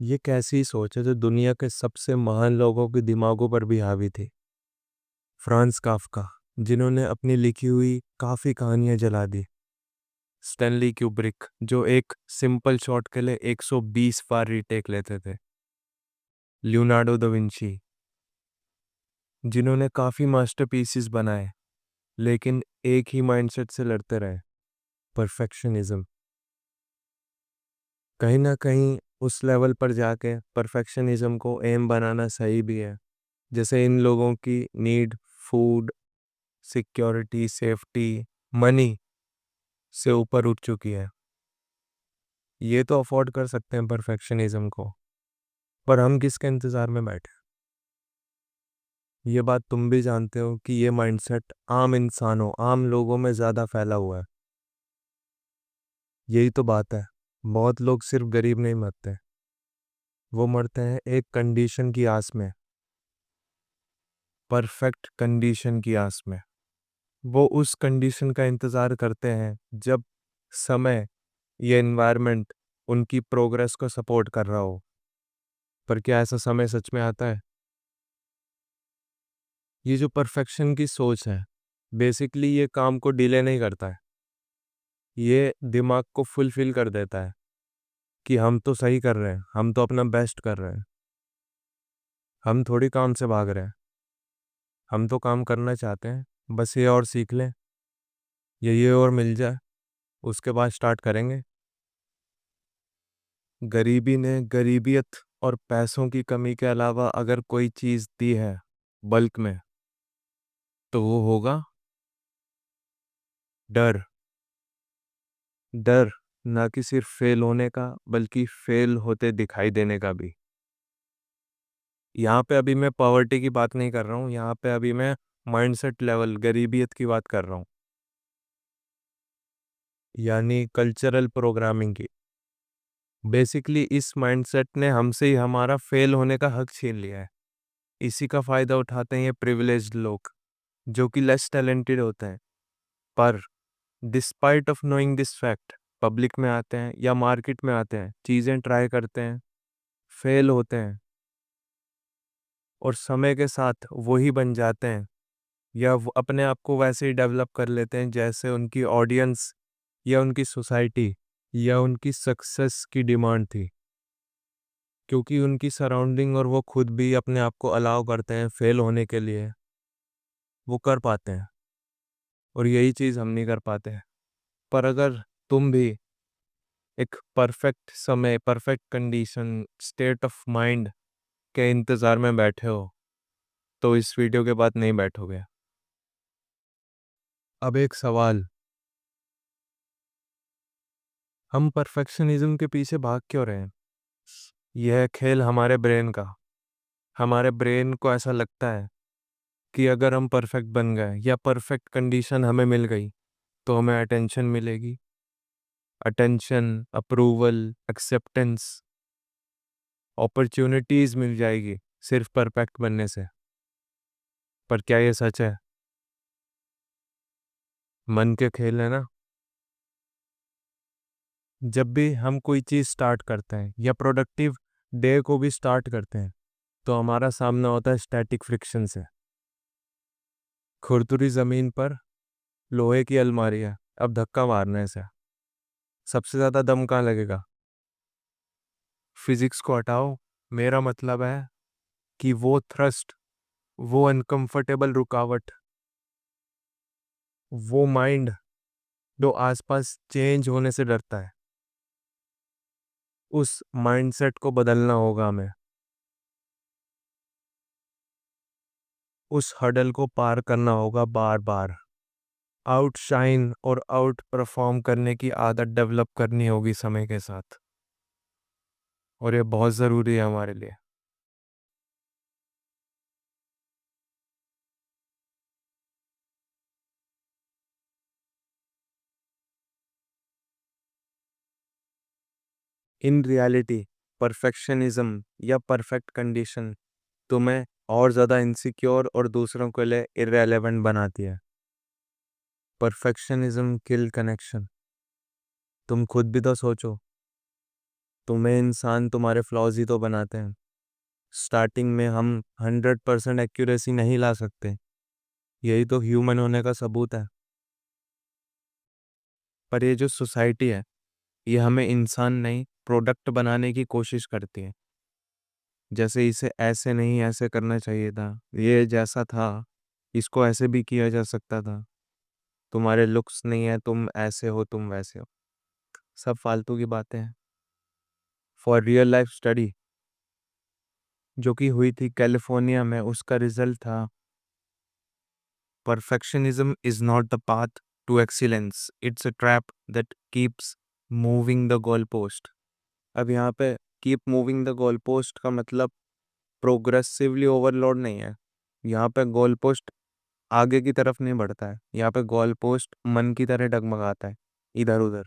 ये कैसी सोच है जो दुनिया के सबसे महान लोगों के दिमागों पर भी हावी थी। फ्रांस काफ्का, जिन्होंने अपनी लिखी हुई काफ़ी कहानियां जला दी। स्टैनली क्यूब्रिक, जो एक सिंपल शॉट के लिए 120 बार रीटेक लेते थे। लियोनार्डो दा विंची, जिन्होंने काफ़ी मास्टरपीसेस बनाए लेकिन एक ही माइंडसेट से लड़ते रहे, परफेक्शनिज्म। कहीं ना कहीं उस लेवल पर जाके परफेक्शनिज्म को एम बनाना सही भी है। जैसे इन लोगों की need food, security, safety, money से ऊपर उठ चुकी है। ये तो अफोर्ड कर सकते हैं परफेक्शनिज्म को, पर हम किसके इंतज़ार में बैठे। ये बात तुम भी जानते हो कि ये माइंडसेट आम इंसानों, आम लोगों में ज़्यादा फैला हुआ है। यही तो बात है, बहुत लोग सिर्फ गरीब नहीं मरते, वो मरते हैं एक कंडीशन की आस में, परफेक्ट कंडीशन की आस में। वो उस कंडीशन का इंतज़ार करते हैं जब समय या एनवायरनमेंट उनकी प्रोग्रेस को सपोर्ट कर रहा हो। पर क्या ऐसा समय सच में आता है? ये जो परफेक्शन की सोच है, बेसिकली ये काम को डिले नहीं करता है। ये दिमाग को फुलफिल कर देता है कि हम तो सही कर रहे हैं, हम तो अपना बेस्ट कर रहे हैं, हम थोड़ी काम से भाग रहे हैं, हम तो काम करना चाहते हैं, बस ये और सीख लें, ये और मिल जाए, उसके बाद स्टार्ट करेंगे। गरीबी ने गरीबियत और पैसों की कमी के अलावा अगर कोई चीज़ दी है बल्क में, तो वो होगा डर। डर, ना कि सिर्फ फेल होने का बल्कि फेल होते दिखाई देने का भी। यहाँ पे अभी मैं पॉवर्टी की बात नहीं कर रहा हूँ, यहाँ पे अभी मैं माइंडसेट लेवल गरीबियत की बात कर रहा हूँ, यानी कल्चरल प्रोग्रामिंग की। बेसिकली इस माइंडसेट ने हमसे ही हमारा फेल होने का हक छीन लिया है। इसी का फ़ायदा उठाते हैं ये प्रिविलेज्ड लोग, जो कि लेस टैलेंटेड होते हैं, पर despite of knowing this fact public में आते हैं या मार्केट में आते हैं, चीज़ें ट्राई करते हैं, फेल होते हैं, और समय के साथ वही बन जाते हैं या वो अपने आप को वैसे ही डेवलप कर लेते हैं जैसे उनकी ऑडियंस या उनकी सोसाइटी या उनकी सक्सेस की डिमांड थी। क्योंकि उनकी सराउंडिंग और वो खुद भी अपने आप को अलाउ करते हैं फेल होने के लिए, वो कर पाते हैं, और यही चीज़ हम नहीं कर पाते हैं। पर अगर तुम भी एक परफेक्ट समय, perfect condition, state of mind के इंतज़ार में बैठे हो, तो इस वीडियो के बाद नहीं बैठोगे। अब एक सवाल, हम परफेक्शनिज्म के पीछे भाग क्यों रहे हैं? यह है खेल हमारे ब्रेन का। हमारे ब्रेन को ऐसा लगता है कि अगर हम परफेक्ट बन गए या परफेक्ट कंडीशन हमें मिल गई, तो हमें अटेंशन मिलेगी। अटेंशन, अप्रूवल, एक्सेप्टेंस, अपॉर्चुनिटीज़ मिल जाएगी सिर्फ परफेक्ट बनने से। पर क्या ये सच है? मन के खेल है ना। जब भी हम कोई चीज़ स्टार्ट करते हैं या प्रोडक्टिव डे को भी स्टार्ट करते हैं, तो हमारा सामना होता है स्टैटिक फ्रिक्शन से। खुरदुरी ज़मीन पर लोहे की अलमारी है, अब धक्का मारने से सबसे ज़्यादा दम कहाँ लगेगा? फिजिक्स को हटाओ, मेरा मतलब है कि वो थ्रस्ट, वो अनकंफर्टेबल रुकावट, वो माइंड जो आसपास चेंज होने से डरता है, उस माइंडसेट को बदलना होगा हमें। उस हडल को पार करना होगा बार बार। आउटशाइन और आउट परफॉर्म करने की आदत डेवलप करनी होगी समय के साथ, और ये बहुत ज़रूरी है हमारे लिए। इन रियलिटी, परफेक्शनिज्म या परफेक्ट कंडीशन तुम्हें और ज़्यादा इनसिक्योर और दूसरों के लिए इररेलेवेंट बनाती है। परफेक्शनिज्म किल कनेक्शन। तुम खुद भी तो सोचो, तुम्हें इंसान तुम्हारे फ्लॉज ही तो बनाते हैं। स्टार्टिंग में हम 100% एक्यूरेसी नहीं ला सकते, यही तो ह्यूमन होने का सबूत है। पर ये जो सोसाइटी है, ये हमें इंसान नहीं प्रोडक्ट बनाने की कोशिश करती है। जैसे इसे ऐसे नहीं ऐसे करना चाहिए था, ये जैसा था इसको ऐसे भी किया जा सकता था, तुम्हारे लुक्स नहीं है, तुम ऐसे हो, तुम वैसे हो। सब फालतू की बातें हैं। फॉर रियल लाइफ स्टडी जो कि हुई थी कैलिफोर्निया में, उसका रिजल्ट था perfectionism is not the path to excellence, it's a trap that keeps moving the goal post. अब यहाँ पे keep moving the goal post का मतलब प्रोग्रेसिवली ओवरलोड नहीं है। यहाँ पे गोल पोस्ट आगे की तरफ नहीं बढ़ता है, यहाँ पे गोल पोस्ट मन की तरह डगमगाता है इधर उधर।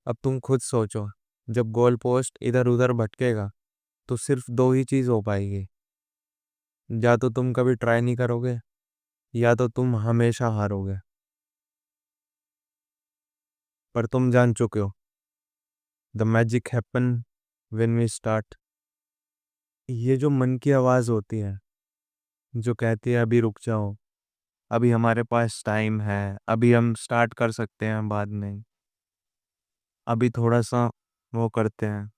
अब तुम खुद सोचो, जब गोल पोस्ट इधर उधर भटकेगा तो सिर्फ दो ही चीज हो पाएगी, या तो तुम कभी ट्राई नहीं करोगे या तो तुम हमेशा हारोगे। पर तुम जान चुके हो the magic happen when we start. ये जो मन की आवाज होती है जो कहती है अभी रुक जाओ, अभी हमारे पास टाइम है, अभी हम स्टार्ट कर सकते हैं बाद में, अभी थोड़ा सा वो करते हैं,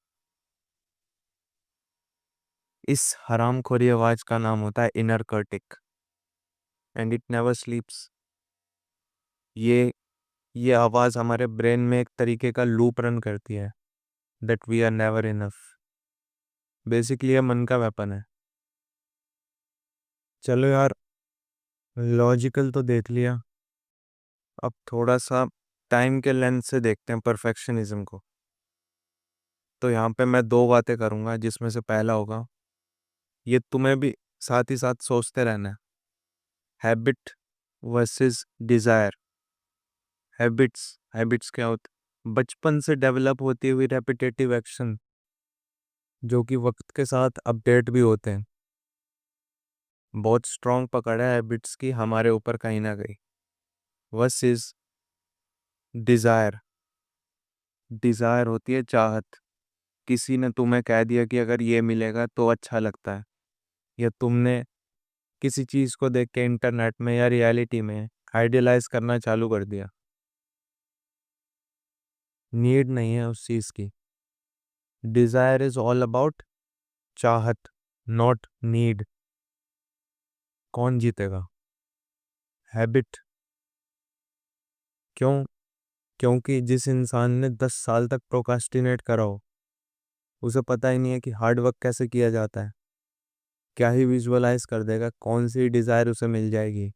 इस हरामखोरी आवाज का नाम होता है inner critic. And it never sleeps. ये ये आवाज हमारे ब्रेन में एक तरीके का लूप रन करती है, that we are never enough. Basically ये मन का वेपन है। चलो यार, लॉजिकल तो देख लिया, अब थोड़ा सा टाइम के लेंस से देखते हैं परफेक्शनिज्म को। तो यहाँ पे मैं दो बातें करूँगा, जिसमें से पहला होगा, ये तुम्हें भी साथ ही साथ सोचते रहना है, हैबिट वर्सेस डिजायर। हैबिट्स क्या होते? बचपन से डेवलप होती हुई रेपिटेटिव एक्शन जो कि वक्त के साथ अपडेट भी होते हैं। बहुत स्ट्रांग पकड़ है हैबिट्स की हमारे ऊपर कहीं ना कहीं। Versus Dzire. डिजायर होती है चाहत। किसी ने तुम्हें कह दिया कि अगर ये मिलेगा तो अच्छा लगता है, या तुमने किसी चीज को देख के इंटरनेट में या रियलिटी में आइडियलाइज करना चालू कर दिया। नीड नहीं है उस चीज की। डिजायर इज ऑल अबाउट चाहत, नॉट नीड। कौन जीतेगा? हैबिट। क्यों? क्योंकि जिस इंसान ने 10 साल तक प्रोकास्टिनेट करा हो, उसे पता ही नहीं है कि हार्ड वर्क कैसे किया जाता है, क्या ही विजुअलाइज कर देगा कौन सी डिजायर उसे मिल जाएगी।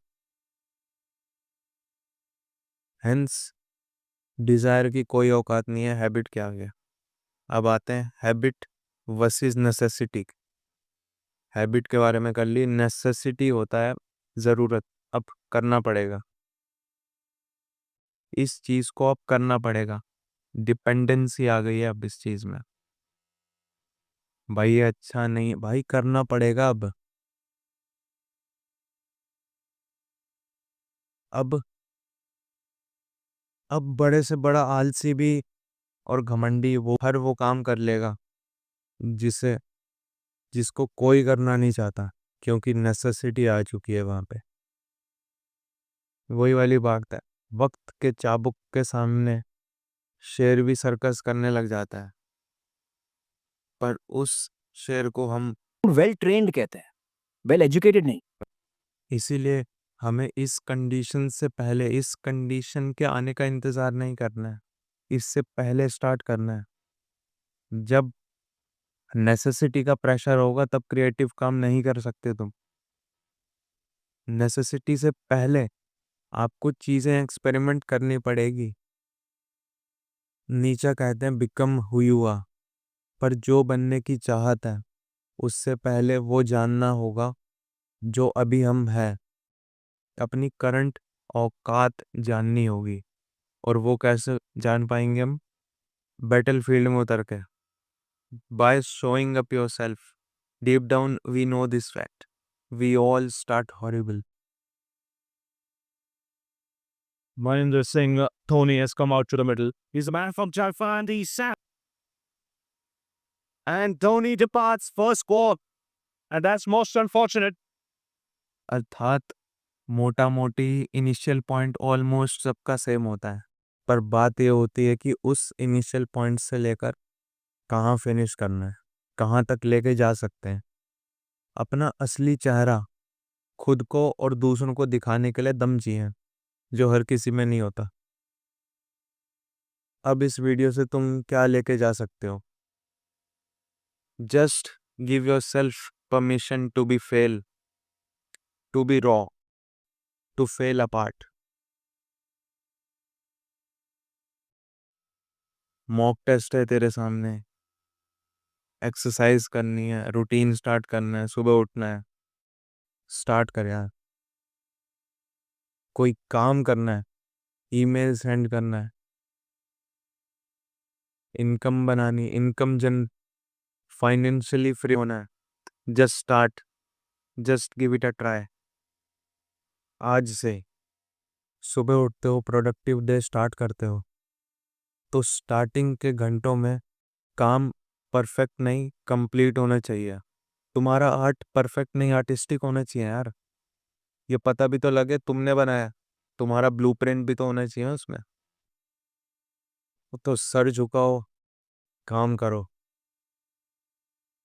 हेंस डिजायर की कोई औकात नहीं है हैबिट के आगे। अब आते हैं हैबिट वर्सेस नेसेसिटी। हैबिट के बारे में कर ली, नेसेसिटी होता है ज़रूरत। अब करना पड़ेगा, इस चीज़ को अब करना पड़ेगा। डिपेंडेंसी आ गई है अब इस चीज़ में। भाई ये अच्छा नहीं, भाई करना पड़ेगा अब। अब अब बड़े से बड़ा आलसी भी और घमंडी वो हर वो काम कर लेगा जिसे जिसको कोई करना नहीं चाहता, क्योंकि नेसेसिटी आ चुकी है वहां पे। वही वाली बात है, वक्त के चाबुक के सामने शेर भी सर्कस करने लग जाता है, पर उस शेर को हम वेल ट्रेन्ड कहते हैं, वेल एजुकेटेड नहीं। इसीलिए हमें इस कंडीशन से पहले, इस कंडीशन के आने का इंतजार नहीं करना है, इससे पहले स्टार्ट करना है। जब नेसेसिटी का प्रेशर होगा तब क्रिएटिव काम नहीं कर सकते तुम। नेसेसिटी से पहले आपको चीजें एक्सपेरिमेंट करनी पड़ेगी। नीचा कहते हैं बिकम हु यू आर, पर जो बनने की चाहत है उससे पहले वो जानना होगा जो अभी हम हैं। अपनी करंट औकात जाननी होगी। और वो कैसे जान पाएंगे हम? बैटलफील्ड में उतर के, by showing up yourself. Deep down we know this fact, we all start horrible. Mahendra Singh Dhoni has come out to the middle. He's a man from Jharkhand. He's Sam. And Dhoni departs first walk. And that's most unfortunate. अर्थात मोटा मोटी initial point almost सबका same होता है, पर बात ये होती है कि उस इनिशियल पॉइंट से लेकर कहाँ फिनिश करना है, कहाँ तक लेके जा सकते हैं। अपना असली चेहरा खुद को और दूसरों को दिखाने के लिए दम चाहिए, जो हर किसी में नहीं होता। अब इस वीडियो से तुम क्या लेके जा सकते हो? Just give yourself permission to be fail, to be raw, to fail apart. Mock test है तेरे सामने, एक्सरसाइज करनी है, रूटीन स्टार्ट करना है, सुबह उठना है, स्टार्ट कर यार। कोई काम करना है, ईमेल सेंड करना है, इनकम बनानी, इनकम जन फाइनेंशियली फ्री होना है। Just start, just give it a try. आज से सुबह उठते हो, प्रोडक्टिव डे स्टार्ट करते हो, तो स्टार्टिंग के घंटों में काम परफेक्ट नहीं कंप्लीट होना चाहिए। तुम्हारा आर्ट परफेक्ट नहीं आर्टिस्टिक होना चाहिए यार। ये पता भी तो लगे तुमने बनाया, तुम्हारा ब्लूप्रिंट भी तो होना चाहिए उसमें। तो सर झुकाओ, काम करो।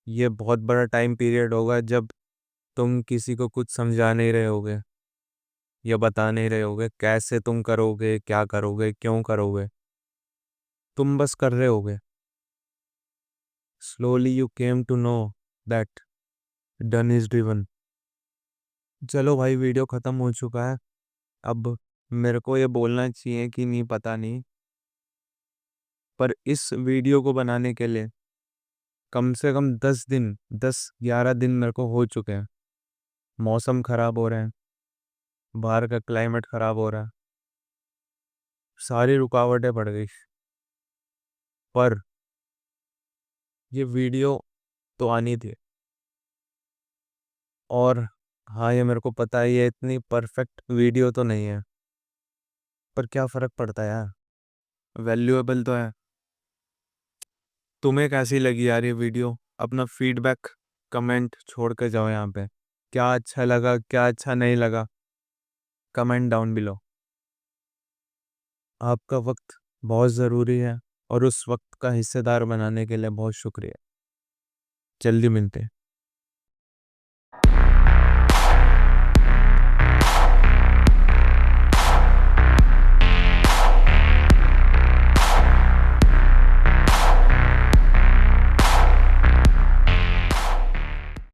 ये बहुत बड़ा टाइम पीरियड होगा जब तुम किसी को कुछ समझा नहीं रहे होगे या बता नहीं रहे होगे कैसे तुम करोगे, क्या करोगे, क्यों करोगे। तुम बस कर रहे होगे। Slowly you came to know that done is driven. चलो भाई, वीडियो खत्म हो चुका है। अब मेरे को ये बोलना चाहिए कि नहीं पता नहीं, पर इस वीडियो को बनाने के लिए कम से कम 10 दिन, 10-11 दिन मेरे को हो चुके हैं। मौसम खराब हो रहे हैं, बाहर का क्लाइमेट खराब हो रहा है, सारी रुकावटें पड़ गई, पर ये वीडियो तो आनी थी। और हाँ, ये मेरे को पता है ये इतनी परफेक्ट वीडियो तो नहीं है, पर क्या फ़र्क पड़ता है यार, वैल्यूएबल तो है। तुम्हें कैसी लगी यार ये वीडियो? अपना फीडबैक कमेंट छोड़ के जाओ यहाँ पे। क्या अच्छा लगा, क्या अच्छा नहीं लगा, कमेंट डाउन बिलो। आपका वक्त बहुत ज़रूरी है और उस वक्त का हिस्सेदार बनाने के लिए बहुत शुक्रिया। जल्दी मिलते हैं।